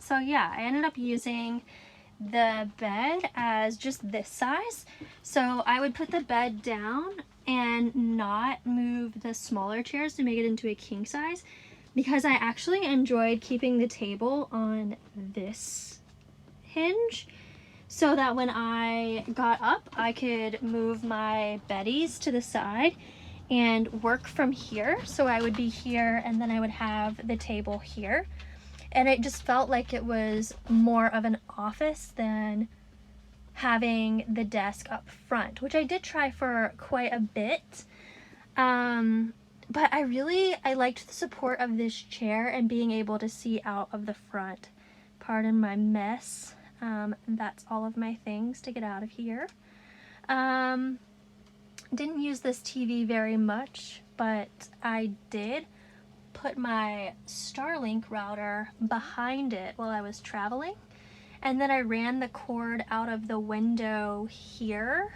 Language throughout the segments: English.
So yeah, I ended up using the bed as just this size. So I would put the bed down and not move the smaller chairs to make it into a king size, because I actually enjoyed keeping the table on this hinge so that when I got up, I could move my beddies to the side and work from here. So I would be here and then I would have the table here. And it just felt like it was more of an office than having the desk up front, which I did try for quite a bit. But I liked the support of this chair and being able to see out of the front. Pardon my mess. That's all of my things to get out of here. Didn't use this TV very much, but I did put my Starlink router behind it while I was traveling, and then I ran the cord out of the window here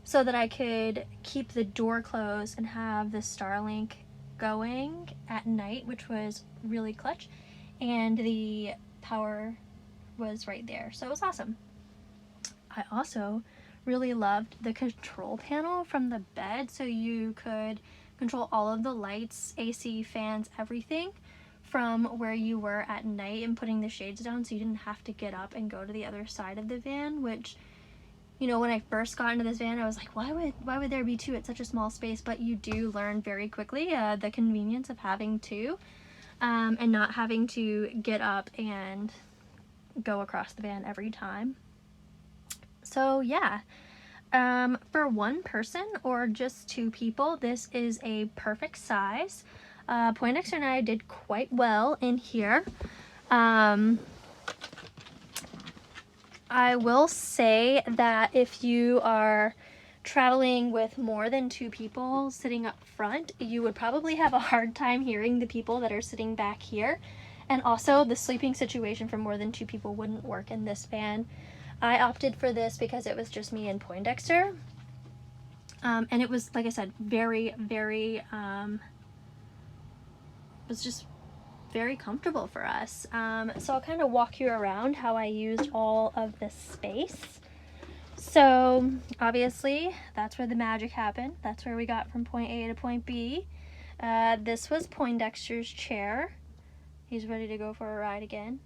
so that I could keep the door closed and have the Starlink going at night, which was really clutch, and the power was right there, so it was awesome. I also really loved the control panel from the bed, so you could control all of the lights, AC, fans, everything from where you were at night, and putting the shades down so you didn't have to get up and go to the other side of the van, which, you know, when I first got into this van, I was like, why would there be two? It's such a small space. But you do learn very quickly the convenience of having two, and not having to get up and go across the van every time. So yeah, for one person or just two people, this is a perfect size. Poindexter and I did quite well in here. I will say that if you are traveling with more than two people sitting up front, you would probably have a hard time hearing the people that are sitting back here. And also, the sleeping situation for more than two people wouldn't work in this van. I opted for this because it was just me and Poindexter. And it was, like I said, very, very, it was just very comfortable for us. So I'll kind of walk you around how I used all of this space. So obviously, that's where the magic happened. That's where we got from point A to point B. This was Poindexter's chair. He's ready to go for a ride again.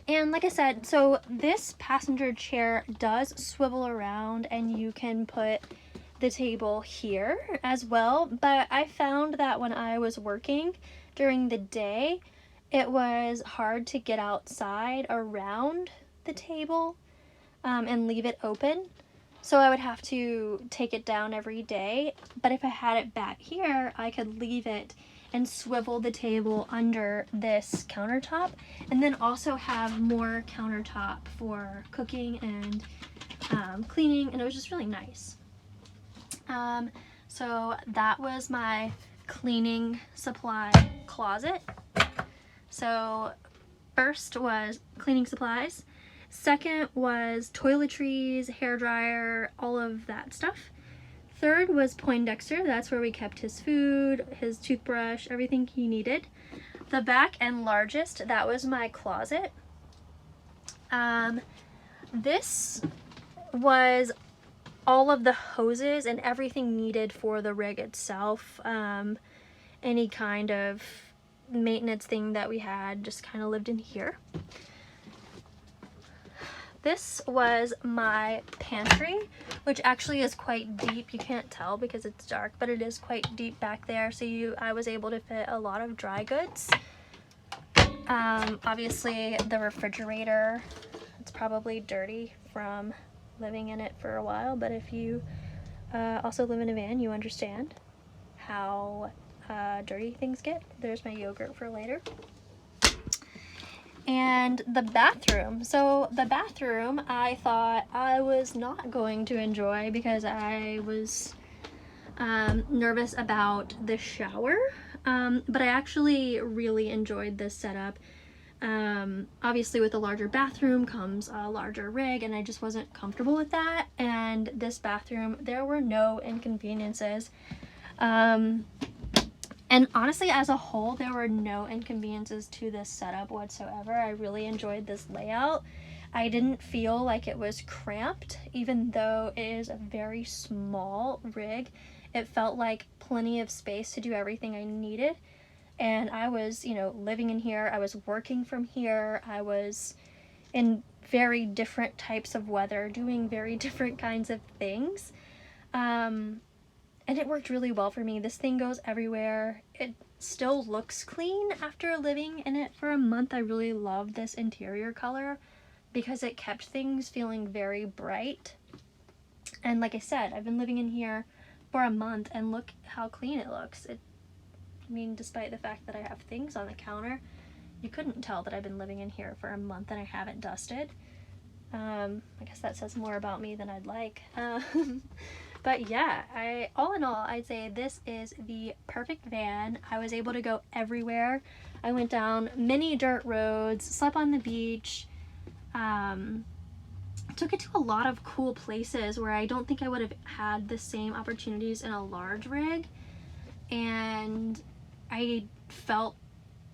And like I said, so this passenger chair does swivel around and you can put the table here as well. But I found that when I was working during the day, it was hard to get outside around the table and leave it open. So I would have to take it down every day. But if I had it back here, I could leave it and swivel the table under this countertop, and then also have more countertop for cooking and cleaning, and it was just really nice. So that was my cleaning supply closet. So first was cleaning supplies, second was toiletries, hair dryer, all of that stuff. Third was Poindexter. That's where we kept his food, his toothbrush, everything he needed. The back and largest, that was my closet. This was all of the hoses and everything needed for the rig itself. Any kind of maintenance thing that we had just kind of lived in here. This was my pantry, which actually is quite deep. You can't tell because it's dark, but it is quite deep back there. So I was able to fit a lot of dry goods. Obviously the refrigerator, it's probably dirty from living in it for a while, but if you also live in a van, you understand how dirty things get. There's my yogurt for later. And the bathroom. So the bathroom, I thought I was not going to enjoy because I was nervous about the shower. But I actually really enjoyed this setup. Obviously with a larger bathroom comes a larger rig, and I just wasn't comfortable with that. And this bathroom, there were no inconveniences. And And honestly, as a whole, there were no inconveniences to this setup whatsoever. I really enjoyed this layout. I didn't feel like it was cramped, even though it is a very small rig. It felt like plenty of space to do everything I needed. And I was, you know, living in here. I was working from here. I was in very different types of weather, doing very different kinds of things. And it worked really well for me. This thing goes everywhere. It still looks clean after living in it for a month. I really loved this interior color because it kept things feeling very bright. And like I said, I've been living in here for a month and look how clean it looks. I mean, despite the fact that I have things on the counter, you couldn't tell that I've been living in here for a month and I haven't dusted. I guess that says more about me than I'd like. But yeah, all in all, I'd say this is the perfect van. I was able to go everywhere. I went down many dirt roads, slept on the beach, took it to a lot of cool places where I don't think I would have had the same opportunities in a large rig. And I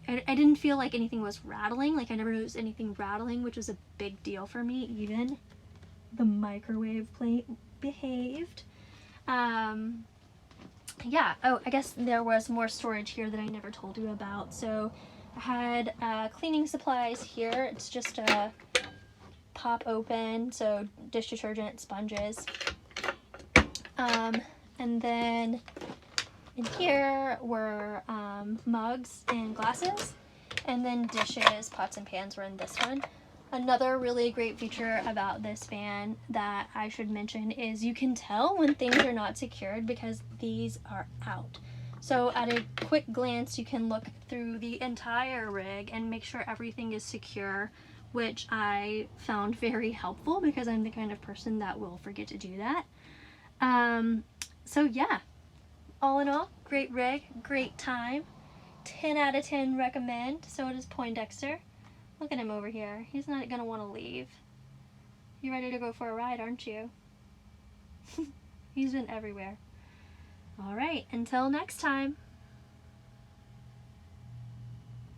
didn't feel like anything was rattling. Like I never noticed anything rattling, which was a big deal for me. Even the microwave plate behaved. Yeah, oh, I guess there was more storage here that I never told you about. So I had cleaning supplies here. It's just a pop open, so dish detergent, sponges. And then in here were mugs and glasses, and then dishes, pots and pans were in this one. Another really great feature about this van that I should mention is you can tell when things are not secured because these are out. So at a quick glance, you can look through the entire rig and make sure everything is secure, which I found very helpful because I'm the kind of person that will forget to do that. So yeah, all in all, great rig, great time. 10 out of 10 recommend. So does Poindexter. Look at him over here. He's not gonna want to leave. You ready to go for a ride, aren't you? He's been everywhere. All right, until next time.